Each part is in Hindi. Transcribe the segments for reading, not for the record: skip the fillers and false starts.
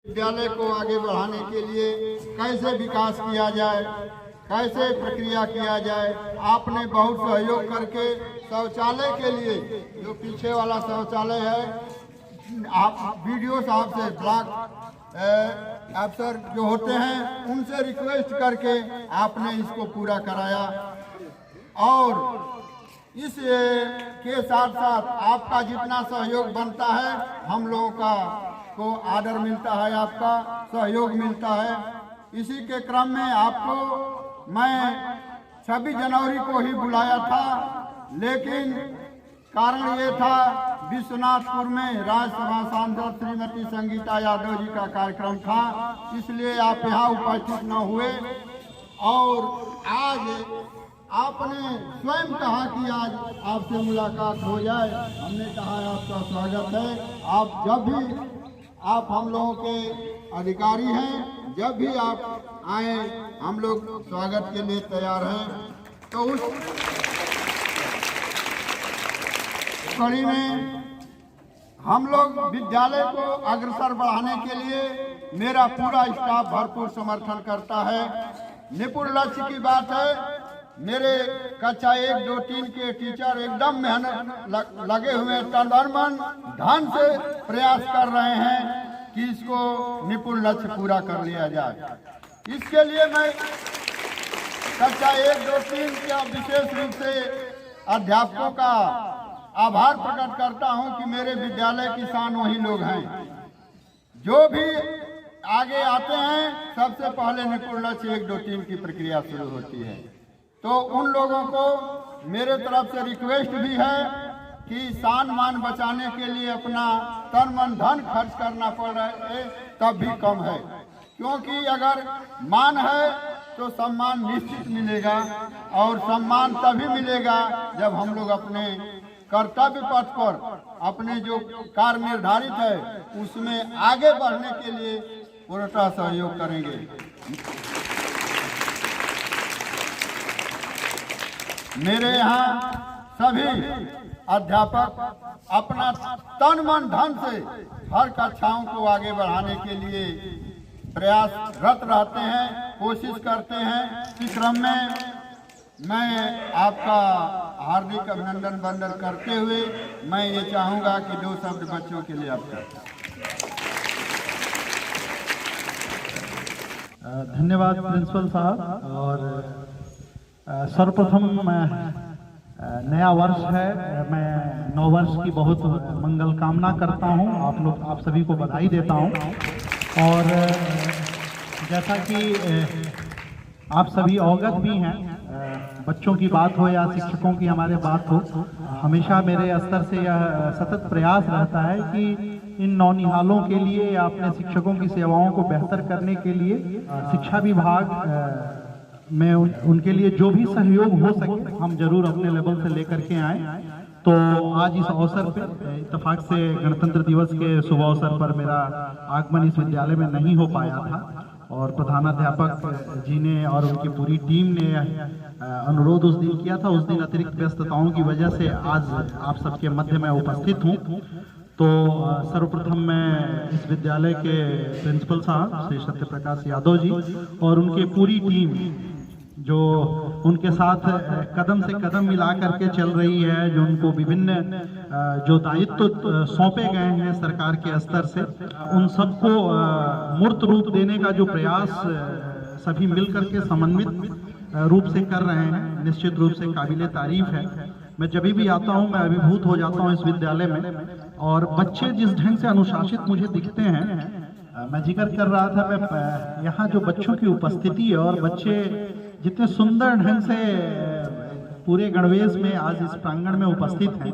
विद्यालय को आगे बढ़ाने के लिए कैसे विकास किया जाए, कैसे प्रक्रिया किया जाए। आपने बहुत सहयोग करके शौचालय के लिए, जो पीछे वाला शौचालय है, आप वीडियो साहब से ब्लॉक अफसर जो होते हैं उनसे रिक्वेस्ट करके आपने इसको पूरा कराया। और इस के साथ साथ आपका जितना सहयोग बनता है, हम लोगों का को आदर मिलता है, आपका सहयोग मिलता है। इसी के क्रम में आपको मैं 26 जनवरी को ही बुलाया था, लेकिन कारण ये था विश्वनाथपुर में राज्यसभा सांसद श्रीमती संगीता यादव जी का कार्यक्रम था, इसलिए आप यहाँ उपस्थित न हुए। और आज आपने स्वयं कहा कि आज आपसे मुलाकात हो जाए। हमने कहा आपका स्वागत है। आप जब भी, आप हम लोगों के अधिकारी हैं, जब भी आप आए हम लोग स्वागत के लिए तैयार हैं। तो उस कड़ी में हम लोग विद्यालय को अग्रसर बढ़ाने के लिए मेरा पूरा स्टाफ भरपूर समर्थन करता है। निपुण लक्ष्य की बात है, मेरे कक्षा 1, 2, 3 के टीचर एकदम मेहनत लगे हुए तन धन से प्रयास कर रहे हैं कि इसको निपुण लक्ष्य पूरा कर लिया जाए। इसके लिए मैं कक्षा 1, 2, 3 का विशेष रूप से अध्यापकों का आभार प्रकट करता हूं कि मेरे विद्यालय की शान वही लोग हैं। जो भी आगे आते हैं सबसे पहले निपुण लक्ष्य 1, 2, 3 की प्रक्रिया शुरू होती है। तो उन लोगों को मेरे तरफ से रिक्वेस्ट भी है कि शान मान बचाने के लिए अपना तन मन धन खर्च करना पड़ रहा है, तब भी कम है। क्योंकि अगर मान है तो सम्मान निश्चित मिलेगा, और सम्मान तभी मिलेगा जब हम लोग अपने कर्तव्य पथ पर अपने जो कार्य निर्धारित है उसमें आगे बढ़ने के लिए पूरा सहयोग करेंगे। मेरे यहाँ सभी अध्यापक अपना तन मन धन से हर कक्षाओं को आगे बढ़ाने के लिए प्रयासरत रहते हैं, कोशिश करते हैं। इस क्रम में मैं आपका हार्दिक अभिनंदन वंदन करते हुए मैं ये चाहूँगा कि 2 शब्द बच्चों के लिए आपका। धन्यवाद प्रिंसिपल साहब। और सर्वप्रथम नया वर्ष है, मैं नव वर्ष की बहुत मंगल कामना करता हूं। आप सभी को बधाई देता हूं। और जैसा कि आप सभी अवगत भी हैं, बच्चों की बात हो या शिक्षकों की हमारे बात हो, हमेशा मेरे स्तर से यह सतत प्रयास रहता है कि इन नौनिहालों के लिए या अपने शिक्षकों की सेवाओं को बेहतर करने के लिए शिक्षा विभाग में उनके लिए जो भी सहयोग हो सके हम जरूर अपने लेवल से लेकर के आए। तो आज इस अवसर पर इत्तेफाक से गणतंत्र दिवस के शुभ अवसर पर मेरा आगमन इस विद्यालय में नहीं हो पाया था, और प्रधानाध्यापक जी ने और उनकी पूरी टीम ने अनुरोध उस दिन किया था। उस दिन अतिरिक्त व्यस्तताओं की वजह से आज आप सबके मध्य में उपस्थित हूँ। तो सर्वप्रथम मैं इस विद्यालय के प्रिंसिपल साहब श्री सत्यप्रकाश यादव जी और उनकी पूरी टीम जो उनके साथ कदम से कदम मिला करके चल रही है, जो उनको विभिन्न जो दायित्व सौंपे गए हैं सरकार के स्तर से, उन सबको मूर्त रूप देने का जो प्रयास सभी मिलकर के समन्वित रूप से कर रहे हैं, निश्चित रूप से काबिले तारीफ है। मैं जब भी आता हूं मैं अभिभूत हो जाता हूं इस विद्यालय में, और बच्चे जिस ढंग से अनुशासित मुझे दिखते हैं, मैं जिक्र कर रहा था, मैं यहाँ जो बच्चों की उपस्थिति है और बच्चे जितने सुंदर ढंग से पूरे गणवेश में आज इस प्रांगण में उपस्थित हैं,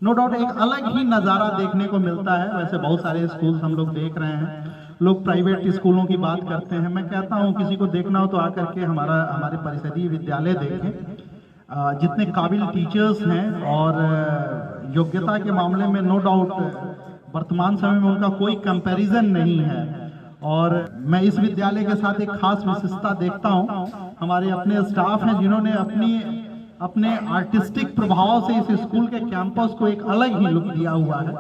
नो डाउट एक अलग ही नज़ारा देखने को मिलता है। वैसे बहुत सारे स्कूल हम लोग देख रहे हैं, लोग प्राइवेट स्कूलों की बात करते हैं। मैं कहता हूँ किसी को देखना हो तो आकर के हमारे परिषदीय विद्यालय देखें। जितने काबिल टीचर्स हैं और योग्यता के मामले में नो डाउट वर्तमान समय में उनका कोई कंपैरिजन नहीं है। और मैं इस विद्यालय के साथ एक खास विशेषता देखता हूं, हमारे अपने स्टाफ हैं जिन्होंने अपने आर्टिस्टिक प्रभाव से इस स्कूल के कैंपस को एक अलग ही लुक दिया हुआ है।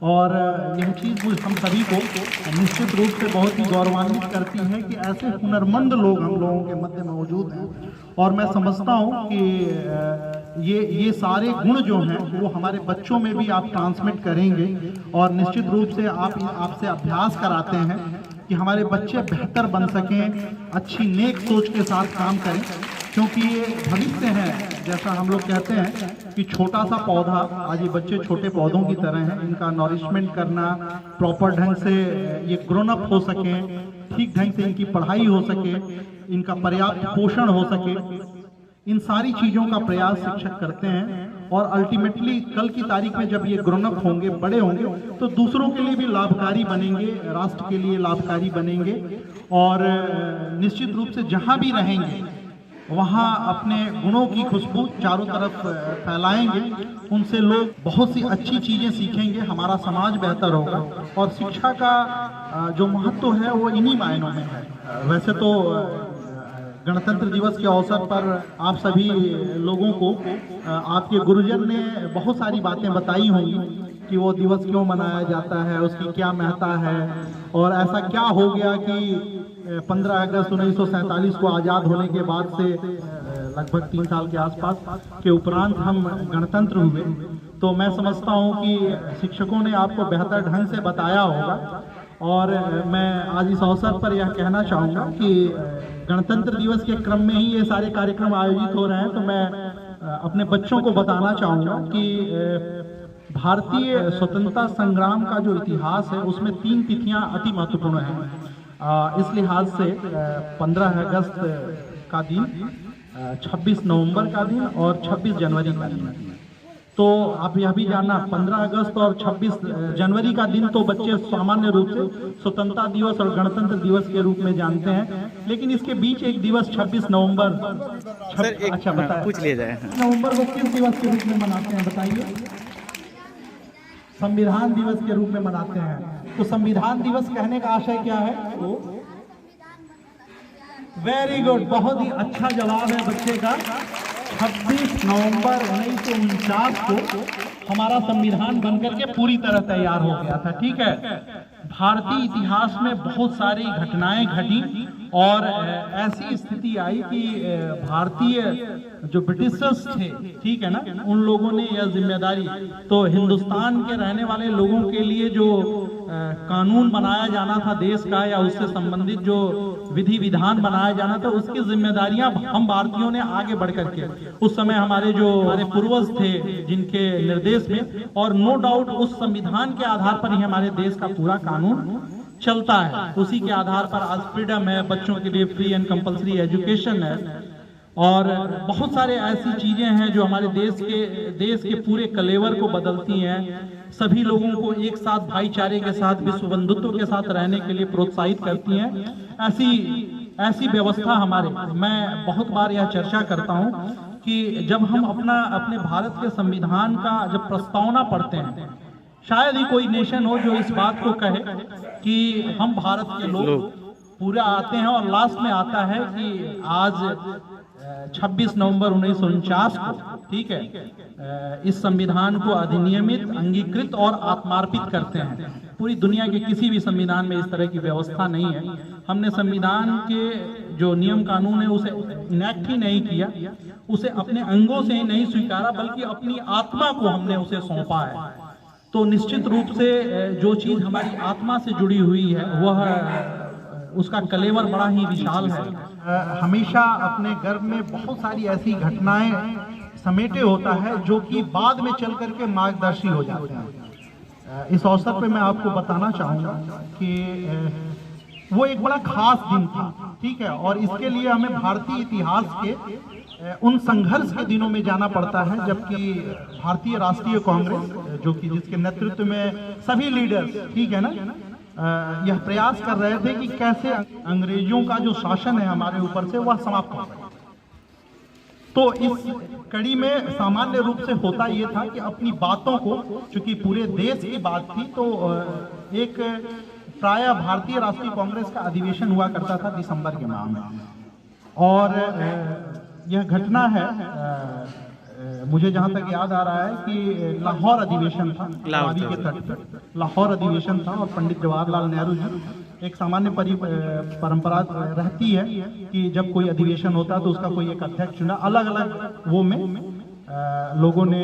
और यह चीज़ हम सभी को निश्चित रूप से बहुत ही गौरवान्वित करती है कि ऐसे हुनरमंद लोग हम लोगों के मध्य मौजूद हैं। और मैं समझता हूँ कि ये सारे गुण जो हैं वो हमारे बच्चों में भी आप ट्रांसमिट करेंगे, और निश्चित रूप से आपसे अभ्यास कराते हैं कि हमारे बच्चे बेहतर बन सकें, अच्छी नेक सोच के साथ काम करें, क्योंकि ये भविष्य है। जैसा हम लोग कहते हैं कि छोटा सा पौधा, आज ये बच्चे छोटे पौधों की तरह हैं, इनका नॉरिशमेंट करना, प्रॉपर ढंग से ये ग्रोन अप हो सकें, ठीक ढंग से इनकी पढ़ाई हो सके, इनका पर्याप्त पोषण हो सके, इन सारी चीज़ों का प्रयास शिक्षक करते हैं। और अल्टीमेटली कल की तारीख में जब ये ग्रोन अप होंगे, बड़े होंगे, तो दूसरों के लिए भी लाभकारी बनेंगे, राष्ट्र के लिए लाभकारी बनेंगे, और निश्चित रूप से जहाँ भी रहेंगे वहाँ अपने गुणों की खुशबू चारों तरफ फैलाएंगे। उनसे लोग बहुत सी अच्छी चीज़ें सीखेंगे, हमारा समाज बेहतर होगा। और शिक्षा का जो महत्व है वो इन्हीं मायनों में है। वैसे तो गणतंत्र दिवस के अवसर पर आप सभी लोगों को आपके गुरुजन ने बहुत सारी बातें बताई होंगी कि वो दिवस क्यों मनाया जाता है, उसकी क्या महत्ता है, और ऐसा क्या हो गया कि 15 अगस्त 1947 को आज़ाद होने के बाद से लगभग 3 साल के आसपास के उपरांत हम गणतंत्र हुए। तो मैं समझता हूँ कि शिक्षकों ने आपको बेहतर ढंग से बताया होगा। और मैं आज इस अवसर पर यह कहना चाहूँगा कि गणतंत्र दिवस के क्रम में ही ये सारे कार्यक्रम आयोजित हो रहे हैं, तो मैं अपने बच्चों को बताना चाहूँगा कि भारतीय स्वतंत्रता संग्राम का जो इतिहास है उसमें 3 तिथियाँ अति महत्वपूर्ण हैं। इस लिहाज से 15 अगस्त का दिन, 26 नवंबर का दिन और 26 जनवरी का दिन। तो आप यह भी जानना, 15 अगस्त और 26 जनवरी का दिन तो बच्चे सामान्य रूप से स्वतंत्रता दिवस और गणतंत्र दिवस के रूप में जानते हैं, लेकिन इसके बीच एक दिवस 26 नवंबर अच्छा बताया, पूछ लिया जाए। नवंबर को किस दिवस के रूप में मनाते हैं बताइए? संविधान दिवस के रूप में मनाते हैं। तो संविधान दिवस कहने का आशय क्या है? वेरी गुड, बहुत ही अच्छा जवाब है बच्चे का। 26 नवंबर 1949 को हमारा संविधान बनकर के पूरी तरह तैयार हो गया था। ठीक है, भारतीय इतिहास में बहुत सारी घटनाएं घटी और ऐसी स्थिति आई कि भारतीय जो ब्रिटिशर्स थे, ठीक है ना, उन लोगों ने यह जिम्मेदारी, तो हिंदुस्तान के रहने वाले लोगों के लिए जो कानून बनाया जाना था देश का, या उससे संबंधित जो विधि विधान बनाया जाना था, उसकी जिम्मेदारियां हम भारतीयों ने आगे बढ़ करके, उस समय हमारे पूर्वज थे जिनके निर्देश में, और नो डाउट उस संविधान के आधार पर ही हमारे देश का पूरा कानून चलता है। उसी के आधार पर आज फ्रीडम है, बच्चों के लिए फ्री एंड कंपलसरी एजुकेशन है, और बहुत सारे ऐसी चीजें हैं जो हमारे देश के पूरे कलेवर को बदलती हैं, सभी लोगों को एक साथ भाईचारे के साथ, विश्व बंधुत्व के साथ रहने के लिए प्रोत्साहित करती हैं। ऐसी व्यवस्था हमारे, मैं बहुत बार यह चर्चा करता हूं कि जब हम अपने भारत के संविधान का जब प्रस्तावना पढ़ते हैं, शायद ही कोई नेशन हो जो इस बात को कहे कि हम भारत के लोग पूरा आते हैं, और लास्ट में आता है कि आज 26 नवंबर 1949 को, ठीक है, इस संविधान को अधिनियमित, अंगीकृत और आत्मार्पित करते हैं। पूरी दुनिया के किसी भी संविधान में इस तरह की व्यवस्था नहीं है। हमने संविधान के जो नियम कानून है उसे इनेक्ट ही नहीं किया, उसे अपने अंगों से ही नहीं स्वीकारा, बल्कि अपनी आत्मा को हमने उसे सौंपा है। तो निश्चित रूप से जो चीज हमारी आत्मा से जुड़ी हुई है वह, उसका कलेवर बड़ा ही विशाल है। हमेशा अपने गर्भ में बहुत सारी ऐसी घटनाएं समेटे होता है जो कि बाद में चल करके मार्गदर्शी हो जाते हैं। इस अवसर पे मैं आपको बताना चाहूँगा कि वो एक बड़ा खास दिन था, ठीक है, और इसके लिए हमें भारतीय इतिहास के उन संघर्ष के दिनों में जाना पड़ता है जबकि भारतीय राष्ट्रीय कांग्रेस, जो कि जिसके नेतृत्व में सभी लीडर्स, ठीक है ना, यह प्रयास कर रहे थे कि कैसे अंग्रेजों का जो शासन है हमारे ऊपर से वह समाप्त हो सके। तो इस कड़ी में सामान्य रूप से होता यह था कि अपनी बातों को, चूंकि पूरे देश की बात थी, तो एक प्रायः भारतीय राष्ट्रीय कांग्रेस का अधिवेशन हुआ करता था दिसंबर के माह में, और यह घटना है मुझे जहां तक याद आ रहा है कि लाहौर अधिवेशन था, रावी के तट पर लाहौर अधिवेशन था, और पंडित जवाहरलाल नेहरू जी एक सामान्य परंपरा रहती है कि जब कोई अधिवेशन होता है तो उसका कोई एक अध्यक्ष चुना, अलग अलग वो में लोगों ने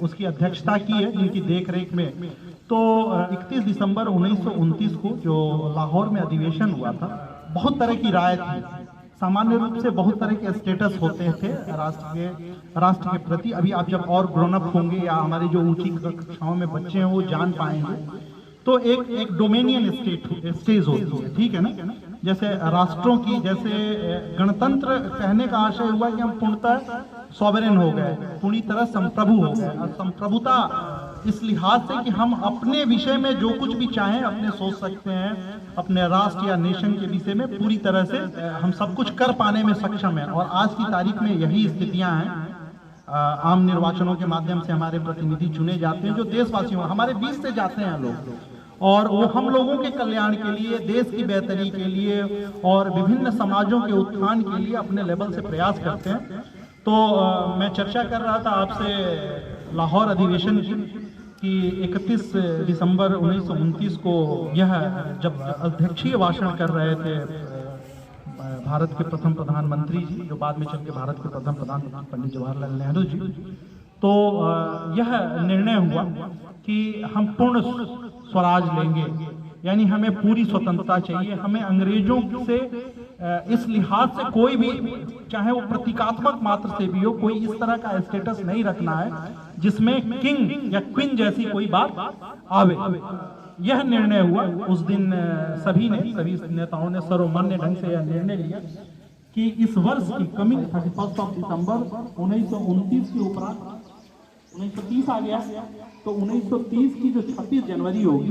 उसकी अध्यक्षता की है जिनकी देख रेख में। तो 31 दिसंबर 1929 को जो लाहौर में अधिवेशन हुआ था, बहुत तरह की राय थी। सामान्य रूप से बहुत तरह के स्टेटस होते थे राष्ट्र के प्रति। अभी आप जब और ग्रोन अप होंगे या हमारे जो ऊंची कक्षाओं में बच्चे हैं वो जान पाएंगे, तो एक डोमेनियन स्टेज होती है, ठीक है ना। जैसे राष्ट्रों की, जैसे गणतंत्र कहने का आशय हुआ कि हम पूर्णतः सॉवरेन हो गए, पूरी तरह संप्रभु हो गए। और संप्रभुता इस लिहाज से कि हम अपने विषय में जो कुछ भी चाहें अपने सोच सकते हैं, अपने राष्ट्र या नेशन के विषय में पूरी तरह से हम सब कुछ कर पाने में सक्षम हैं। और आज की तारीख में यही स्थितियां हैं। आम निर्वाचनों के माध्यम से हमारे प्रतिनिधि चुने जाते हैं जो देशवासियों, हमारे बीच से जाते हैं लोग, और वो हम लोगों के कल्याण के लिए, देश की बेहतरी के लिए और विभिन्न समाजों के उत्थान के लिए अपने लेवल से प्रयास करते हैं। तो मैं चर्चा कर रहा था आपसे लाहौर अधिवेशन की 31 दिसंबर 1929 को यह जब अध्यक्षीय भाषण कर रहे थे भारत के प्रथम प्रधानमंत्री जी, जो बाद में चल के भारत के प्रथम प्रधानमंत्री पंडित जवाहरलाल नेहरू जी, तो यह निर्णय हुआ कि हम पूर्ण स्वराज लेंगे, यानी हमें पूरी स्वतंत्रता चाहिए। हमें अंग्रेजों से इस लिहाज से कोई भी, चाहे वो प्रतीकात्मक मात्र से भी हो, कोई इस तरह का स्टेटस नहीं रखना है जिसमें किंग या क्वीन जैसी कोई बात आवे। यह निर्णय हुआ उस दिन। सभी नेताओं ने सर्वमान्य ढंग से यह निर्णय लिया कि इस वर्ष की कमिंग 31 दिसंबर 1929 के उपरांत 1930 आ गया, तो 1930 की जो 26 जनवरी होगी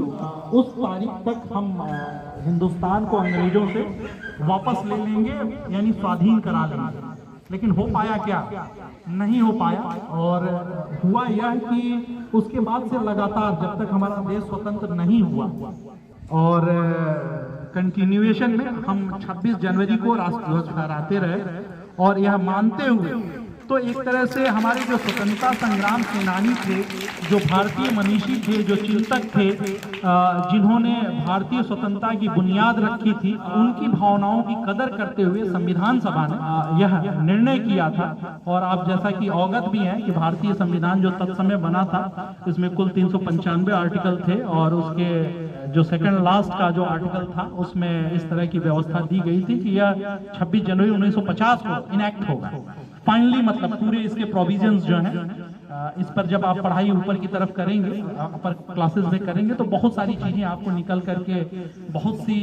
उस तारीख तक हम हिंदुस्तान को अंग्रेजों से वापस ले लेंगे, यानी स्वाधीन करा लेंगे। लेकिन हो पाया क्या? नहीं हो पाया। और हुआ यह कि उसके बाद से लगातार जब तक हमारा देश स्वतंत्र नहीं हुआ, और कंटिन्यूएशन में हम 26 जनवरी को राष्ट्रध्वज फहराते रहे, और यह मानते हुए तो एक तरह से हमारे जो स्वतंत्रता संग्राम सेनानी थे, जो भारतीय मनीषी थे, जो चिंतक थे, जिन्होंने भारतीय स्वतंत्रता की बुनियाद रखी थी, उनकी भावनाओं की कदर करते हुए संविधान सभा ने यह निर्णय किया था। और आप जैसा कि अवगत भी हैं कि भारतीय संविधान जो तत्समय बना था, इसमें कुल 395 आर्टिकल थे, और उसके जो सेकंड लास्ट का जो आर्टिकल था उसमें इस तरह की व्यवस्था दी गई थी कि यह 26 जनवरी 1950 को इनैक्ट होगा फाइनली। मतलब पूरे इसके प्रोविजंस जो हैं, इस पर जब आप पढ़ाई ऊपर की तरफ करेंगे, अपर क्लासेस में करेंगे, तो बहुत सारी चीजें आपको निकल करके बहुत सी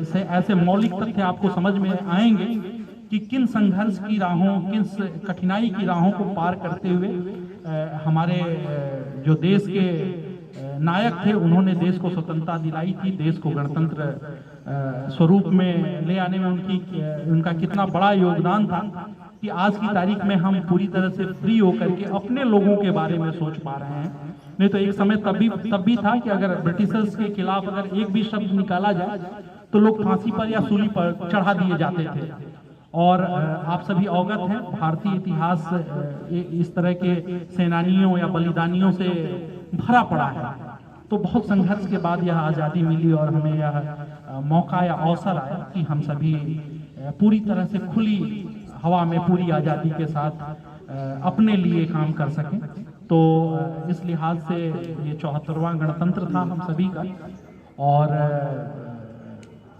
से ऐसे मौलिक तथ्य आपको समझ में आएंगे कि किन संघर्ष की राहों, किन कठिनाई की राहों को पार करते हुए हमारे जो देश के नायक थे, उन्होंने देश को स्वतंत्रता दिलाई थी, देश को गणतंत्र स्वरूप में ले आने में उनका कितना बड़ा योगदान था कि आज की तारीख में हम पूरी तरह से फ्री होकर के अपने लोगों के बारे में सोच पा रहे हैं। नहीं तो एक समय तब भी था कि अगर ब्रिटिशर्स के खिलाफ अगर एक भी शब्द निकाला जाए तो लोग फांसी पर या सूली पर चढ़ा दिए जाते थे। और आप सभी अवगत हैं, भारतीय इतिहास इस तरह के सेनानियों या बलिदानियों से भरा पड़ा है। तो बहुत संघर्ष के बाद यह आज़ादी मिली और हमें यह मौका या अवसर आया कि हम सभी पूरी तरह से खुली हवा में पूरी आज़ादी के साथ अपने लिए काम कर सकें। तो इस लिहाज से ये 74वां गणतंत्र था हम सभी का, और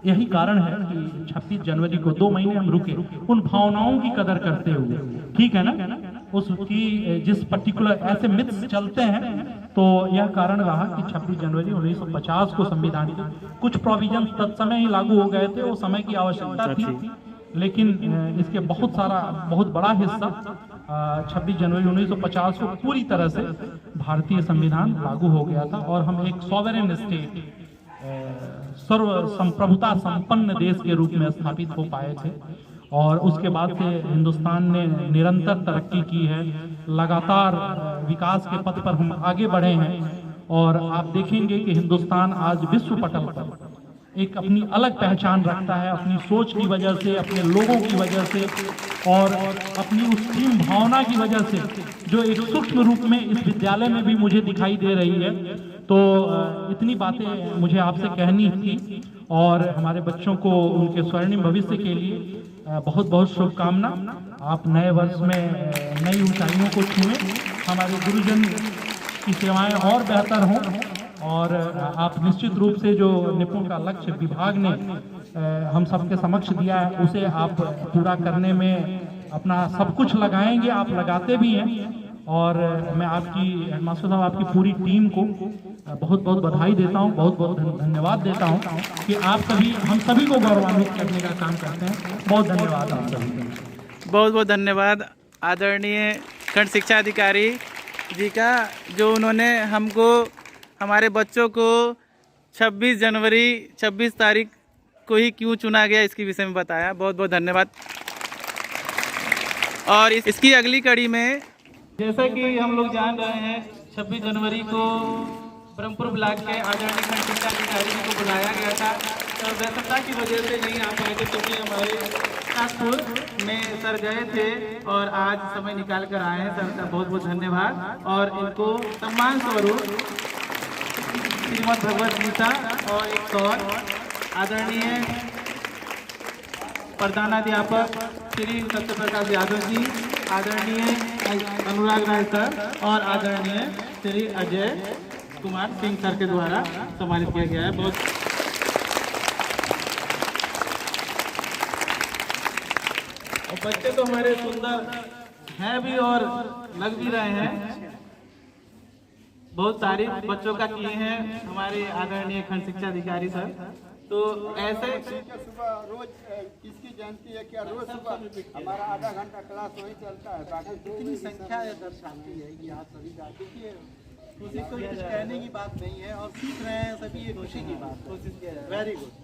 यही कारण है कि 26 जनवरी को 2 महीने हम रुके उन भावनाओं की कदर करते हुए, ठीक है ना। उसकी जिस पर्टिकुलर ऐसे मिथ्स चलते हैं, तो यह कारण रहा कि 26 जनवरी 1950 को संविधान के कुछ प्रोविजन तत्समय ही लागू हो गए थे, वो समय की आवश्यकता थी, लेकिन इसके बहुत बड़ा हिस्सा 26 जनवरी 1950 को पूरी तरह से भारतीय संविधान लागू हो गया था, और हम एक सॉवरेन स्टेट, सर्व संप्रभुता संपन्न देश के रूप में स्थापित हो पाए थे। और उसके बाद से हिंदुस्तान ने निरंतर तरक्की की है, लगातार विकास के पथ पर हम आगे बढ़े हैं। और आप देखेंगे कि हिंदुस्तान आज विश्व पटल पर एक अपनी अलग पहचान रखता है, अपनी सोच की वजह से, अपने लोगों की वजह से और अपनी उस टीम भावना की वजह से, जो एक सूक्ष्म रूप में इस विद्यालय में भी मुझे दिखाई दे रही है। तो इतनी बातें मुझे आपसे कहनी थी और हमारे बच्चों को उनके स्वर्णिम भविष्य के लिए बहुत बहुत शुभकामना। आप नए वर्ष में नई ऊंचाइयों को छुएं, हमारे गुरुजन की सेवाएं और बेहतर हों और आप निश्चित रूप से जो निपुण का लक्ष्य विभाग ने हम सबके समक्ष दिया है उसे आप पूरा करने में अपना सब कुछ लगाएंगे, आप लगाते भी हैं। और मैं आपकी हेडमास्टर साहब, आपकी पूरी टीम को बहुत बहुत बधाई देता हूं, बहुत बहुत धन्यवाद देता हूं कि आप सभी हम सभी को गौरवान्वित करने का काम करते हैं। बहुत धन्यवाद आप सभी को। बहुत बहुत धन्यवाद आदरणीय खंड शिक्षा अधिकारी जी का, जो उन्होंने हमको, हमारे बच्चों को 26 तारीख को ही क्यों चुना गया इसके विषय में बताया। बहुत बहुत धन्यवाद। और इसकी अगली कड़ी में, जैसा कि हम लोग जान रहे हैं, 26 जनवरी को ब्रह्मपुर ब्लॉक के आदरणीय खंड शिक्षा अधिकारी जी को बुलाया गया था। तो व्यस्तता की वजह से नहीं आ पाए थे, क्योंकि हमारे नागपुर में सर गए थे और आज समय निकाल कर आए हैं। सर का बहुत बहुत धन्यवाद। और इनको सम्मान स्वरूप श्रीमद् भगवत गीता और एक सौर आदरणीय प्रधानाध्यापक श्री सत्यप्रकाश यादव जी, आदरणीय अनुराग राय सर और आदरणीय श्री अजय कुमार सिंह सर के द्वारा सम्मानित किया गया है। बहुत और बच्चे तो हमारे सुंदर हैं भी और लग भी रहे हैं। बहुत तारीफ बच्चों का किए हैं हमारे आदरणीय खंड शिक्षा अधिकारी सर। तो ऐसे सुबह रोज किसकी जयंती है, क्या रोज सुबह हमारा आधा घंटा क्लास वही चलता है। बाकी कितनी संख्या दर्शाती है कि आप सभी का, देखिए कोई कुछ कहने की बात नहीं है और सीख रहे हैं सभी, ये खुशी की बात है। Very good.